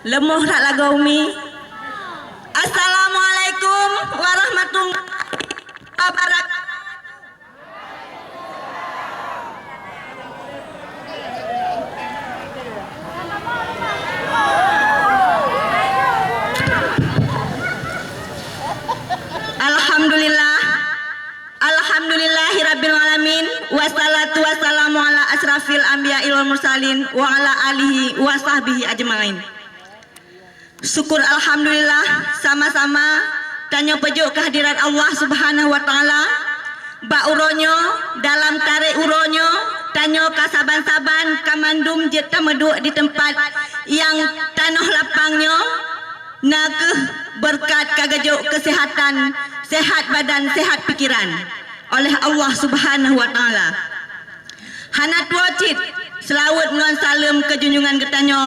lemoh rak lagaumi. Assalamualaikum warahmatullahi wabarakatuh. Alhamdulillah, alhamdulillahirabbil alamin, wassalatu wassalamu ala asrafil anbiya'i wal mursalin wa ala alihi wa sahbihi ajmain. Syukur alhamdulillah sama-sama tanya pejuk kehadiran Allah Subhanahu wa taala. Ba uronyo dalam tarik uronyo tanya kasaban-saban kamandum jeta meduk di tempat yang tanah lapangnya nakeh berkat kagajuk kesehatan, sehat badan, sehat pikiran oleh Allah Subhanahu wa taala. Hana tuacit selawat ngan salam ke junjungan getanyo